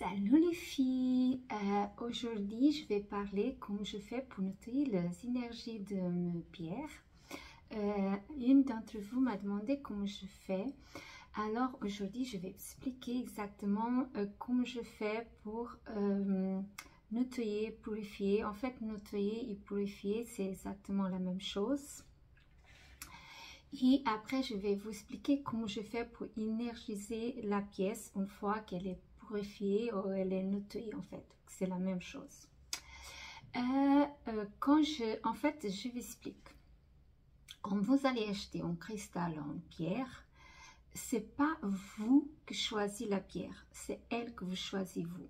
Salut les filles, aujourd'hui je vais parler comment je fais pour noter les énergies de mes pierres. Une d'entre vous m'a demandé comment je fais, alors aujourd'hui je vais expliquer exactement comment je fais pour nettoyer, purifier. En fait, nettoyer et purifier c'est exactement la même chose. Et après, je vais vous expliquer comment je fais pour énergiser la pièce une fois qu'elle est purifiée ou elle est nettoyée en fait. C'est la même chose. En fait, je vous explique. Quand vous allez acheter un cristal ou une pierre, c'est pas vous qui choisissez la pierre, c'est elle que vous choisissez vous.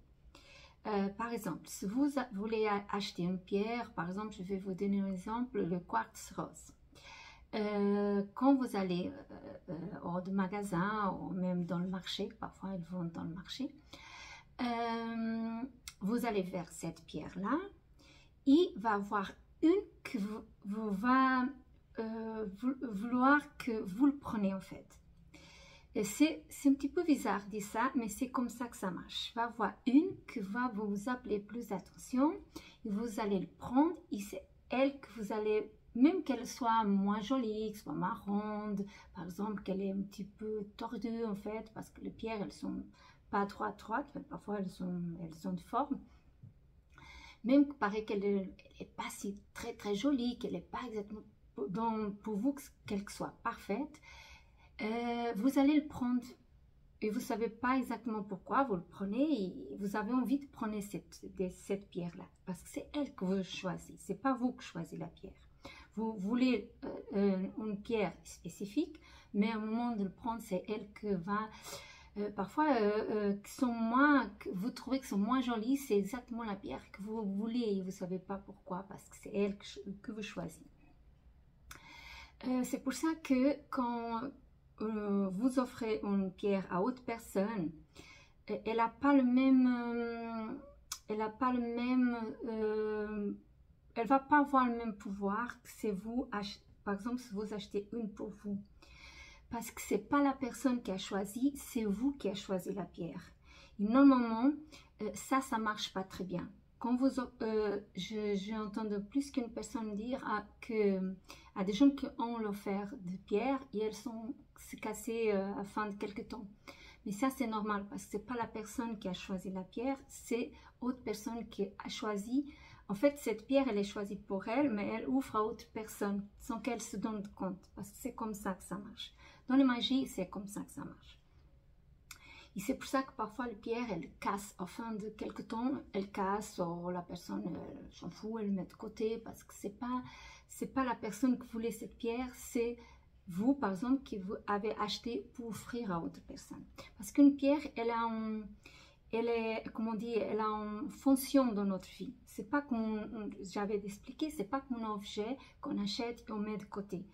Par exemple, si vous voulez acheter une pierre, par exemple, je vais vous donner un exemple, le quartz rose. Quand vous allez hors de magasin ou même dans le marché, parfois ils vont dans le marché, vous allez vers cette pierre là, il va y avoir une que va vouloir que vous le preniez en fait. C'est un petit peu bizarre de dire ça, mais c'est comme ça que ça marche. Il va y avoir une qui va vous appeler plus d'attention et vous allez le prendre et c'est elle que vous allez, même qu'elle soit moins jolie, qu'elle soit marron, par exemple qu'elle est un petit peu tordue en fait, parce que les pierres elles sont pas droites, mais parfois elles ont de forme. Même que paraît qu'elle n'est pas si très jolie, qu'elle n'est pas exactement pour vous qu'elle soit parfaite, vous allez le prendre et vous ne savez pas exactement pourquoi vous le prenez et vous avez envie de prendre cette pierre là parce que c'est elle que vous choisissez, c'est pas vous qui choisissez la pierre. Vous voulez une pierre spécifique, mais au moment de le prendre c'est elle que va parfois vous trouvez que sont moins jolies, c'est exactement la pierre que vous voulez et vous ne savez pas pourquoi parce que c'est elle que vous choisissez. C'est pour ça que quand vous offrez une pierre à autre personne, elle n'a pas le même, elle va pas avoir le même pouvoir que si vous par exemple si vous achetez une pour vous, parce que c'est pas la personne qui a choisi, c'est vous qui a choisi la pierre. Et normalement ça marche pas très bien. Quand j'ai entendu plus qu'une personne dire à des gens qui ont offert des pierres et elles sont cassées à la fin de quelques temps. Mais ça c'est normal parce que c'est pas la personne qui a choisi la pierre, c'est autre personne qui a choisi. En fait cette pierre elle est choisie pour elle, mais elle ouvre à autre personne sans qu'elle se donne compte, parce que c'est comme ça que ça marche. Dans la magie c'est comme ça que ça marche. Et c'est pour ça que parfois les pierres, elles cassent. À fin de quelques temps, elles cassent. Ou la personne s'en fout, elle le met de côté. Parce que c'est pas la personne qui voulait cette pierre. C'est vous, par exemple, qui vous avez acheté pour offrir à autre personne. Parce qu'une pierre, elle a une fonction dans notre vie. C'est pas comme j'avais expliqué, c'est pas comme un objet qu'on achète et on met de côté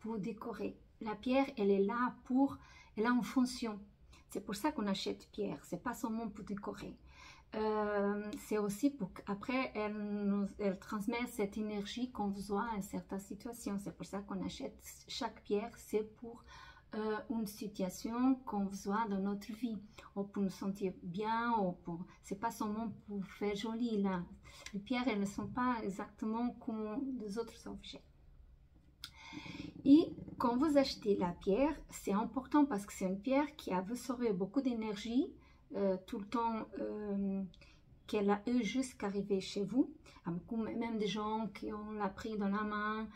pour décorer. La pierre, elle est là elle a une fonction. C'est pour ça qu'on achète pierre, c'est pas seulement pour décorer. C'est aussi pour qu'après elle transmet cette énergie qu'on besoin à une certaine situation. C'est pour ça qu'on achète chaque pierre, c'est pour une situation qu'on besoin dans notre vie, ou pour nous sentir bien, ou pour, c'est pas seulement pour faire joli là. Les pierres, elles ne sont pas exactement comme des autres objets. Et quand vous achetez la pierre, c'est important parce que c'est une pierre qui a absorbé beaucoup d'énergie tout le temps qu'elle a eu jusqu'à arriver chez vous. Même des gens qui ont l'a pris dans la main,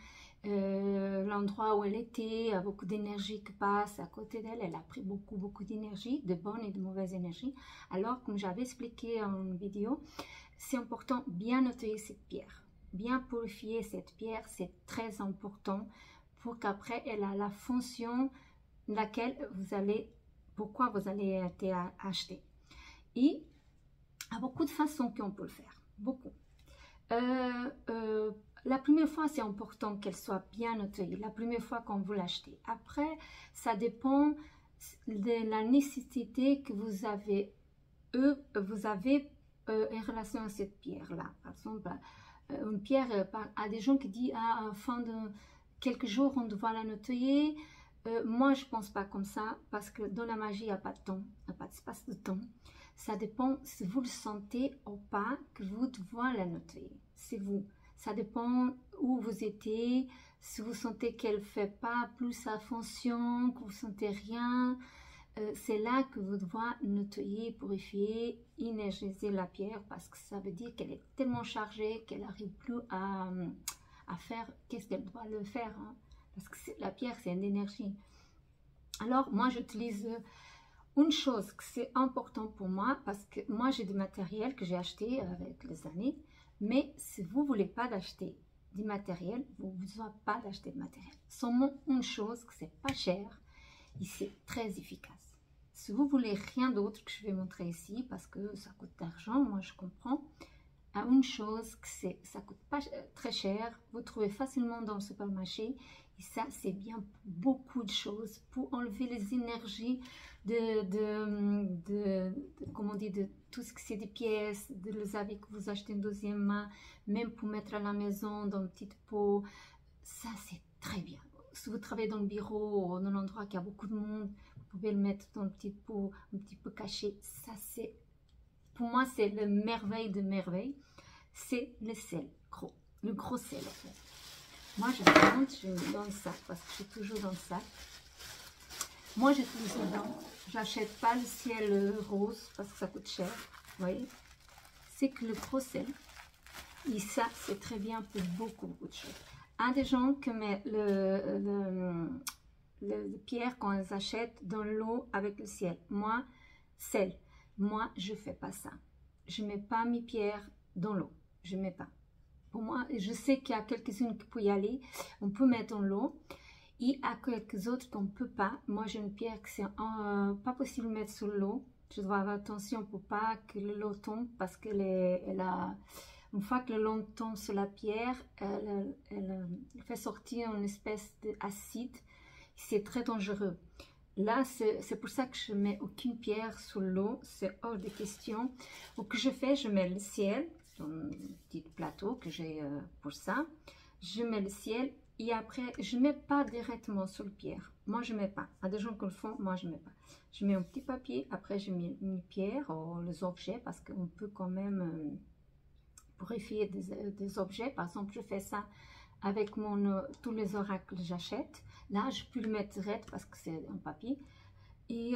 l'endroit où elle était, a beaucoup d'énergie qui passe à côté d'elle. Elle a pris beaucoup d'énergie, de bonne et de mauvaise énergie. Alors, comme j'avais expliqué en vidéo, c'est important bien nettoyer cette pierre, bien purifier cette pierre, c'est très important pour qu'après elle a la fonction laquelle pourquoi vous allez être acheté. Et il y a beaucoup de façons qu'on peut le faire, beaucoup. La première fois c'est important qu'elle soit bien nettoyée, la première fois quand vous l'achetez. Après ça dépend de la nécessité que vous avez en relation à cette pierre là. Par exemple une pierre, à des gens qui disent à la fin de quelques jours on doit la nettoyer. Moi je pense pas comme ça parce que dans la magie il n'y a pas de temps, il n'y a pas d'espace de temps. Ça dépend si vous le sentez ou pas que vous devez la nettoyer. C'est vous. Ça dépend où vous étiez. Si vous sentez qu'elle ne fait pas plus sa fonction, que vous ne sentez rien, c'est là que vous devez nettoyer, purifier, énergiser la pierre parce que ça veut dire qu'elle est tellement chargée qu'elle n'arrive plus à faire qu'est-ce qu'elle doit le faire. Hein, parce que la pierre, c'est une énergie. Alors, moi, j'utilise une chose que c'est important pour moi parce que moi, j'ai du matériel que j'ai acheté avec les années. Mais si vous ne voulez pas d'acheter du matériel, vous n'avez pas d'acheter de matériel. Seulement une chose que c'est pas cher et c'est très efficace. Si vous voulez rien d'autre que je vais montrer ici, parce que ça coûte d'argent, moi je comprends, à une chose que ça coûte pas très cher, vous trouvez facilement dans le supermarché, et ça c'est bien pour beaucoup de choses, pour enlever les énergies comment on dit, de tout ce que c'est des pièces, de les habits que vous achetez une deuxième main, même pour mettre à la maison dans une petite pot, ça c'est très bien. Si vous travaillez dans le bureau ou dans un endroit qui a beaucoup de monde, vous pouvez le mettre dans une petite pot, un petit peu caché. Ça c'est, pour moi c'est le merveille de merveille. C'est le sel, le gros sel en fait. Moi je mets dans le sac parce que je suis toujours dans le sac. Moi j'utilise dedans, j'achète pas le ciel rose parce que ça coûte cher, vous voyez. C'est que le gros sel, et ça c'est très bien pour beaucoup de choses. Un des gens qui met le pierre quand elles achètent dans l'eau avec le ciel. Moi, je fais pas ça. Je mets pas mes pierres dans l'eau. Je mets pas. Pour moi, je sais qu'il y a quelques-unes qui peuvent y aller. On peut mettre dans l'eau. Et à quelques autres qu'on ne peut pas. Moi, j'ai une pierre que c'est pas possible de mettre sous l'eau. Je dois avoir attention pour pas que l'eau tombe parce qu'elle a... Une fois que l'eau tombe sur la pierre, elle fait sortir une espèce d'acide. C'est très dangereux. Là, c'est pour ça que je mets aucune pierre sous l'eau. C'est hors de question. Donc, que je fais, je mets le ciel dans un petit plateau que j'ai pour ça. Je mets le ciel et après, je ne mets pas directement sur le pierre. Moi, je ne mets pas. Il y a des gens qui le font, moi, je ne mets pas. Je mets un petit papier. Après, je mets mes pierres ou les objets parce qu'on peut quand même... purifier des objets. Par exemple, je fais ça avec tous les oracles que j'achète. Là, je peux le mettre direct parce que c'est en papier. Et,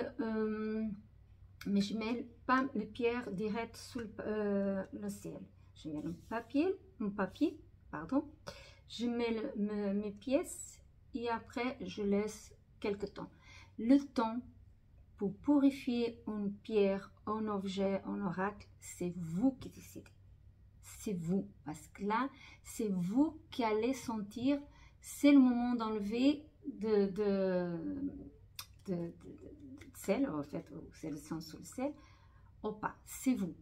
mais je ne mets pas les pierres direct sous le ciel. Je mets mon papier, pardon. Je mets mes pièces et après, je laisse quelque temps. Le temps pour purifier une pierre, un objet, un oracle, c'est vous qui décidez. C'est vous, parce que là, c'est vous qui allez sentir, c'est le moment d'enlever de sel, en fait, ou c'est le sang sur le sel, ou pas. C'est vous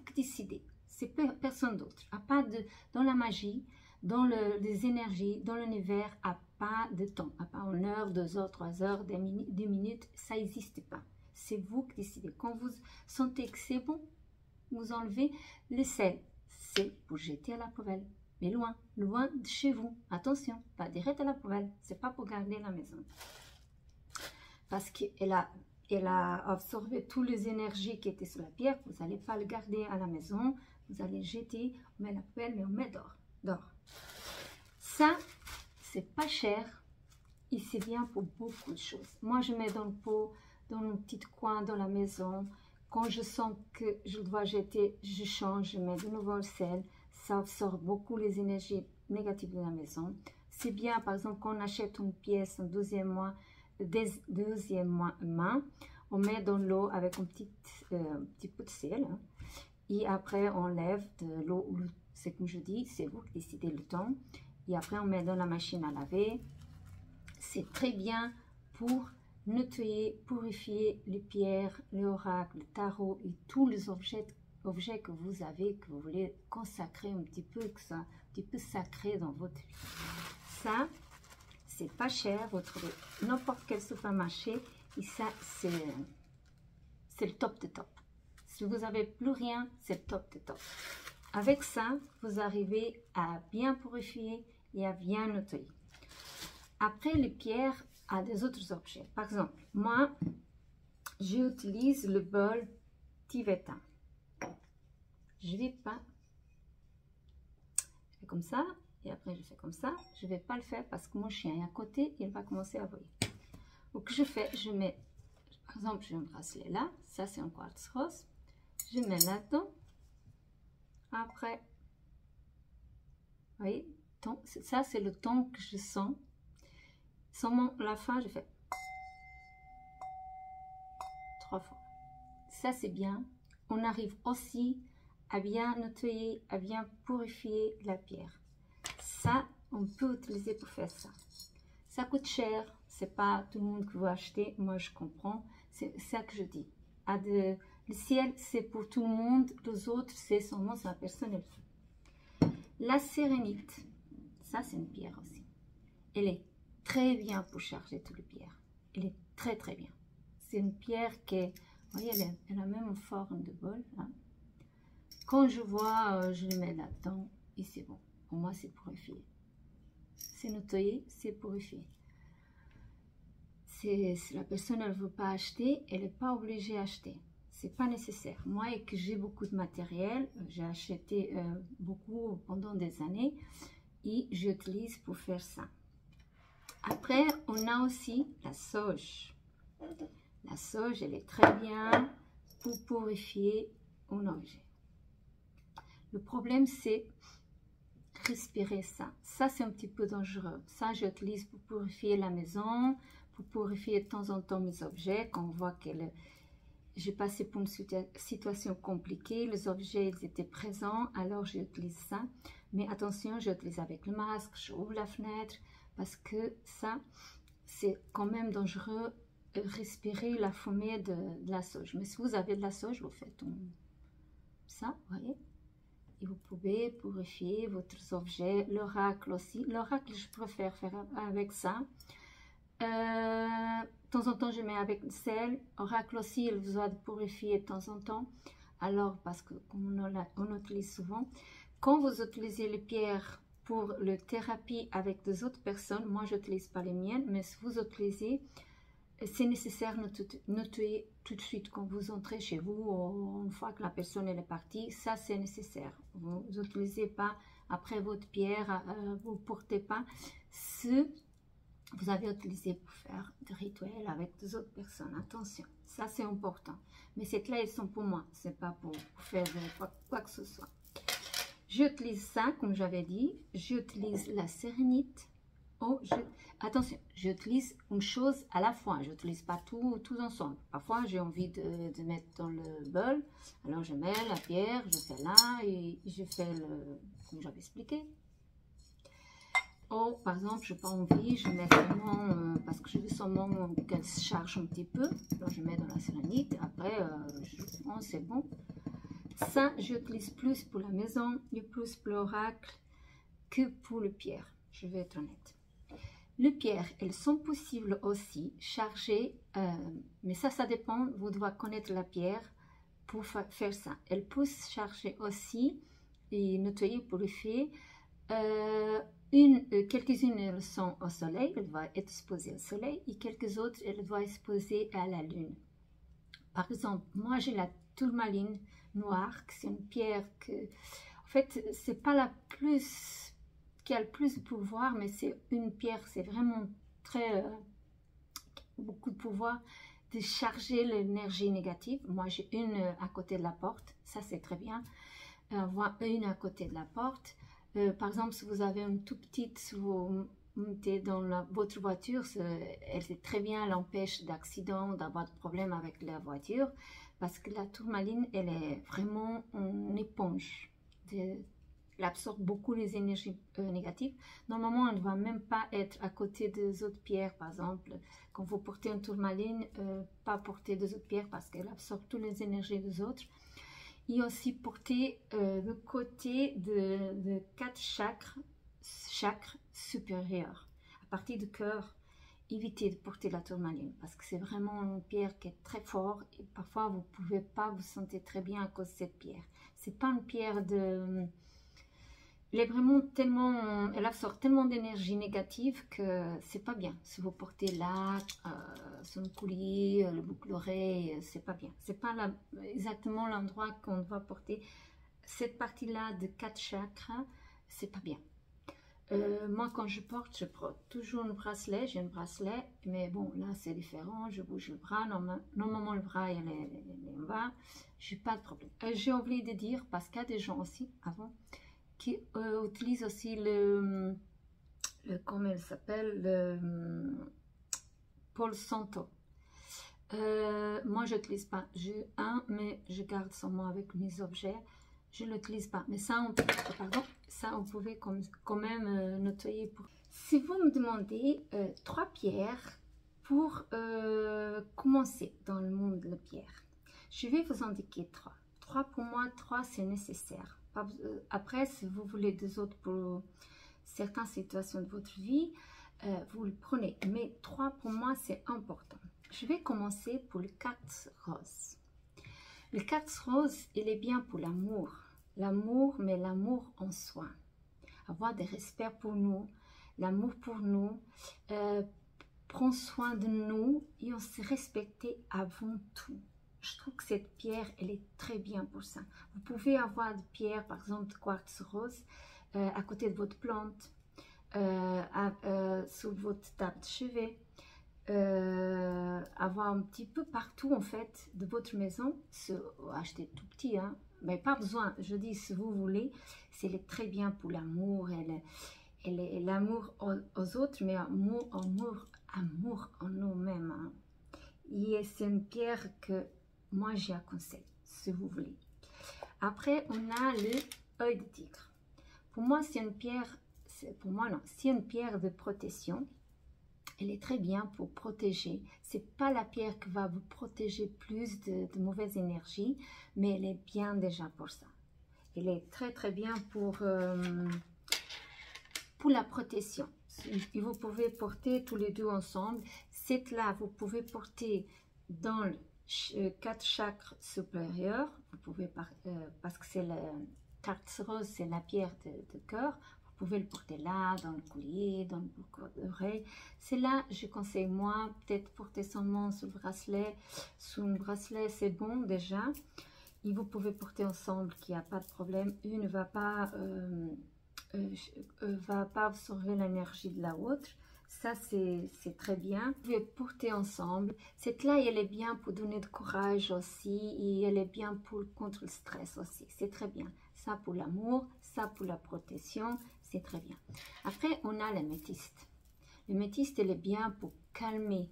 qui décidez. C'est personne d'autre. À pas dans la magie, dans les énergies, dans l'univers, à pas de temps, à pas 1 heure, 2 heures, 3 heures, 2 minutes, ça n'existe pas. C'est vous qui décidez. Quand vous sentez que c'est bon, vous enlevez le sel. C'est pour jeter à la poubelle, mais loin de chez vous. Attention, pas direct à la poubelle, c'est pas pour garder la maison. Parce qu'elle a absorbé toutes les énergies qui étaient sur la pierre, vous n'allez pas le garder à la maison, vous allez le jeter, on met la poubelle, mais on met dehors. Ça, c'est pas cher et c'est bien pour beaucoup de choses. Moi, je mets dans le pot, dans un petit coin dans la maison. Quand je sens que je dois jeter, je change, je mets de nouveau le sel. Ça absorbe beaucoup les énergies négatives de la maison. C'est bien, par exemple, quand on achète une pièce en deuxième main, on met dans l'eau avec un petit peu de sel. Hein, et après, on lève de l'eau. C'est comme je dis, c'est vous qui décidez le temps. Et après, on met dans la machine à laver. C'est très bien pour nettoyer, purifier les pierres, les oracles, le tarot et tous les objets que vous avez, que vous voulez consacrer un petit peu, que ça, un petit peu sacré dans votre vie. Ça, c'est pas cher, vous trouvez n'importe quel supermarché et ça, c'est le top de top. Si vous n'avez plus rien, c'est le top de top. Avec ça, vous arrivez à bien purifier et à bien nettoyer. Après, les pierres à des autres objets. Par exemple, moi, j'utilise le bol Tibétain. Je vais pas, je fais comme ça, et après je fais comme ça. Je vais pas le faire parce que mon chien est à côté, il va commencer à aboyer. Donc je fais, je mets, par exemple, j'ai un bracelet là, ça c'est un quartz rose, je mets là-dedans. Après, vous voyez, ça c'est le ton que je sens. Sans la fin, je fais 3 fois. Ça c'est bien. On arrive aussi à bien nettoyer, à bien purifier la pierre. Ça, on peut utiliser pour faire ça. Ça coûte cher, c'est pas tout le monde qui va acheter, moi je comprends, c'est ça que je dis. Le ciel, c'est pour tout le monde, les autres, c'est seulement sa personne et le feu. La sérénite, ça c'est une pierre aussi. Elle est très bien pour charger toutes les pierres. Elle est très très bien. C'est une pierre qui est, vous voyez, elle a même une forme de bol. Hein. Quand je vois, je le mets là-dedans et c'est bon. Pour moi, c'est purifié. C'est nettoyé, c'est purifié. Si la personne ne veut pas acheter, elle n'est pas obligée d'acheter. C'est pas nécessaire. Moi, et que j'ai beaucoup de matériel, j'ai acheté beaucoup pendant des années et j'utilise pour faire ça. Après, on a aussi la sauge. La sauge, elle est très bien pour purifier un objet. Le problème, c'est respirer ça. Ça, c'est un petit peu dangereux. Ça, j'utilise pour purifier la maison, pour purifier de temps en temps mes objets. Quand on voit que j'ai passé pour une situation compliquée, les objets, ils étaient présents, alors j'utilise ça. Mais attention, j'utilise avec le masque, j'ouvre la fenêtre, parce que ça, c'est quand même dangereux de respirer la fumée de la sauge. Mais si vous avez de la sauge, vous faites ça, vous voyez. Et vous pouvez purifier votre objet, l'oracle aussi. L'oracle, je préfère faire avec ça. De temps en temps, je mets avec le sel. Oracle aussi, il vous doit purifier de temps en temps. Alors, parce que comme on utilise souvent, quand vous utilisez les pierres pour la thérapie avec des autres personnes, moi, je n'utilise pas les miennes, mais si vous utilisez, c'est nécessaire de nettoyer tout de suite quand vous entrez chez vous, ou une fois que la personne est partie, ça c'est nécessaire. Vous n'utilisez pas après votre pierre, vous ne portez pas ce vous avez utilisé pour faire des rituels avec des autres personnes. Attention, ça c'est important. Mais ces clés, elles sont pour moi, c'est pas pour faire quoi que ce soit. J'utilise ça, comme j'avais dit, j'utilise la sérénite. Oh, attention, j'utilise une chose à la fois, je n'utilise pas tout ensemble. Parfois, j'ai envie de mettre dans le bol, alors je mets la pierre, je fais là et je fais comme j'avais expliqué. Oh, par exemple, je n'ai pas envie, je mets seulement, parce que je veux seulement qu'elle se charge un petit peu, alors je mets dans la sérénite, après, c'est bon. Ça, j'utilise plus pour la maison et plus pour l'oracle que pour le pierre, je vais être honnête. Les pierres, elles sont possibles aussi chargées, mais ça dépend, vous devez connaître la pierre pour faire ça. Elles peuvent charger aussi et nettoyer, purifier. Quelques-unes, elles sont au soleil, elles vont être exposées au soleil, et quelques autres, elles vont être exposées à la lune. Par exemple, moi j'ai la tourmaline noire, c'est une pierre que, en fait, c'est pas la plus qui a le plus de pouvoir, mais c'est une pierre, c'est vraiment très beaucoup de pouvoir de charger l'énergie négative. Moi j'ai une à côté de la porte, ça c'est très bien. Voir une à côté de la porte. Par exemple, si vous avez une toute petite, si vous montez dans votre voiture, elle est très bien, elle empêche d'accidents, d'avoir de problèmes avec la voiture, parce que la tourmaline, elle est vraiment une éponge. Elle absorbe beaucoup les énergies négatives. Normalement, on ne doit même pas être à côté des autres pierres. Par exemple, quand vous portez une tourmaline, pas porter des autres pierres parce qu'elle absorbe toutes les énergies des autres. Et aussi porter le côté de 4 chakras supérieurs. À partir du cœur, évitez de porter la tourmaline parce que c'est vraiment une pierre qui est très forte et parfois vous ne pouvez pas vous sentir très bien à cause de cette pierre. C'est pas une pierre elle est vraiment tellement, elle absorbe tellement d'énergie négative que c'est pas bien. Si vous portez là, sur le collier, le boucle d'oreille, c'est pas bien. C'est pas exactement l'endroit qu'on doit porter. Cette partie-là de 4 chakras, c'est pas bien. Moi, quand je porte toujours un bracelet. J'ai un bracelet, mais bon, là, c'est différent. Je bouge le bras. Normalement, le bras, il est en bas. J'ai pas de problème. J'ai oublié de dire, parce qu'il y a des gens aussi, avant, qui utilisent aussi comment il s'appelle, le Palo Santo. Moi, je n'utilise pas. J'ai un, mais je garde sur moi avec mes objets. Je ne l'utilise pas. Mais ça, on pouvait quand même nettoyer. Si vous me demandez 3 pierres pour commencer dans le monde de la pierre, je vais vous indiquer 3. 3 pour moi, 3 c'est nécessaire. Après, si vous voulez 2 autres pour certaines situations de votre vie, vous le prenez. Mais 3 pour moi, c'est important. Je vais commencer pour le quartz rose. Le quartz rose, il est bien pour l'amour. L'amour, mais l'amour en soi. Avoir des respects pour nous, l'amour pour nous, prendre soin de nous et on se respecter avant tout. Je trouve que cette pierre, elle est très bien pour ça. Vous pouvez avoir des pierres, par exemple, de quartz rose, à côté de votre plante, sur votre table de chevet, avoir un petit peu partout en fait de votre maison, acheter tout petit, hein, mais pas besoin, je dis si vous voulez, c'est très bien pour l'amour, elle est l'amour aux autres, mais amour en nous-mêmes, hein. Et c'est une pierre que moi j'ai à conseil, si vous voulez. Après, on a l'œil de tigre. Pour moi, c'est une pierre, c'est une pierre de protection. Elle est très bien pour protéger. C'est pas la pierre qui va vous protéger plus de mauvaises énergies, mais elle est bien déjà pour ça. Elle est très très bien pour la protection. Et vous pouvez porter tous les deux ensemble. Cette là, vous pouvez porter dans le 4 chakras supérieurs. Vous pouvez parce que c'est le quartz rose, c'est la pierre de cœur. Vous pouvez le porter là, dans le collier, dans le boucle d'oreille. C'est là, je conseille moi, peut-être porter seulement sur le bracelet. Sous le bracelet, c'est bon déjà. Et vous pouvez porter ensemble, qu'il n'y a pas de problème. Une ne va pas absorber l'énergie de la autre. Ça, c'est très bien. Vous pouvez porter ensemble. Cette là, elle est bien pour donner de courage aussi. Et elle est bien contre le stress aussi. C'est très bien. Ça pour l'amour, ça pour la protection. C'est très bien. Après, on a l'améthyste. L'améthyste, elle est bien pour calmer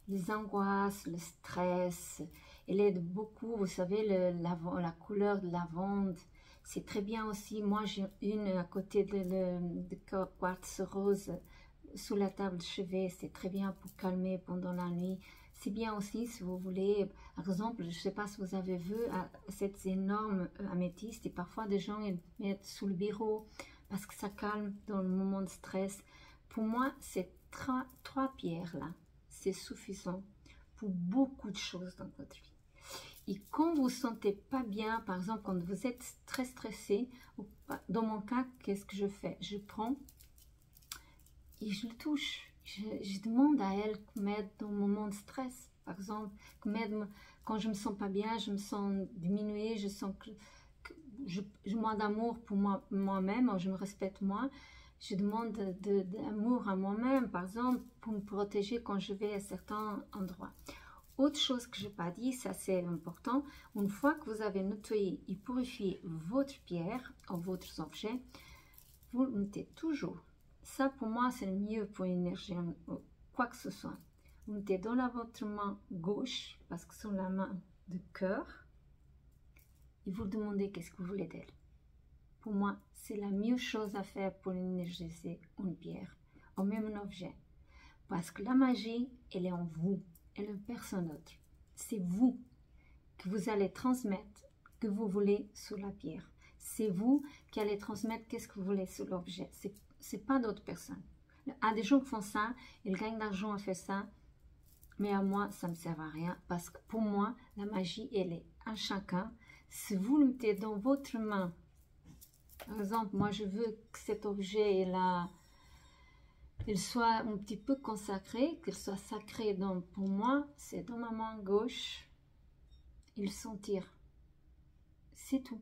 les angoisses, le stress. Elle aide beaucoup, vous savez, la couleur de lavande. C'est très bien aussi. Moi, j'ai une à côté de quartz rose sous la table de chevet. C'est très bien pour calmer pendant la nuit. C'est bien aussi si vous voulez, par exemple, je ne sais pas si vous avez vu cette énorme améthyste. Et parfois, des gens ils mettent sous le bureau parce que ça calme dans le moment de stress. Pour moi, ces 3 pierres-là, c'est suffisant pour beaucoup de choses dans votre vie. Et quand vous ne vous sentez pas bien, par exemple, quand vous êtes très stressé, dans mon cas, qu'est-ce que je fais? Je prends et je le touche. Je demande à elle de m'aide dans mon moment de stress. Par exemple, quand je ne me sens pas bien, je me sens diminuée, je sens que je demande d'amour pour moi-même, je me respecte moi. Je demande d'amour à moi-même, par exemple, pour me protéger quand je vais à certains endroits. Autre chose que je n'ai pas dit, ça c'est important, une fois que vous avez nettoyé et purifié votre pierre ou votre objet, vous le mettez toujours. Ça pour moi c'est le mieux pour l'énergie, quoi que ce soit. Vous mettez dans votre main gauche, parce que c'est la main de cœur, et vous demandez qu'est-ce que vous voulez d'elle. Pour moi, c'est la meilleure chose à faire pour énergiser une pierre, ou même un objet. Parce que la magie, elle est en vous, elle est en personne d'autre. C'est vous que vous allez transmettre que vous voulez sur la pierre. C'est vous qui allez transmettre qu'est-ce que vous voulez sur l'objet. C'est pas d'autres personnes. Il y a des gens qui font ça, ils gagnent de l'argent à faire ça, mais à moi, ça ne me sert à rien. Parce que pour moi, la magie, elle est à chacun. Si vous le mettez dans votre main, Par exemple, moi je veux que cet objet là, il soit un petit peu consacré, qu'il soit sacré. Donc pour moi, c'est dans ma main gauche, il sentir. C'est tout,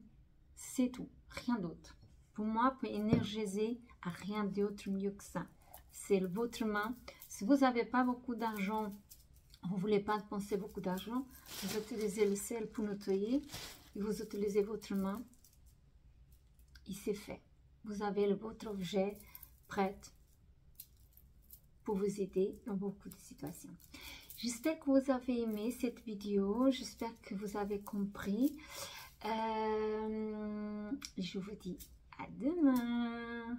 rien d'autre. Pour moi, pour énergiser, à rien d'autre mieux que ça. C'est votre main. Si vous n'avez pas beaucoup d'argent, vous ne voulez pas dépenser beaucoup d'argent, vous utilisez le sel pour nettoyer et vous utilisez votre main. Et c'est fait. Vous avez votre objet prêt pour vous aider dans beaucoup de situations. J'espère que vous avez aimé cette vidéo. J'espère que vous avez compris. Je vous dis à demain.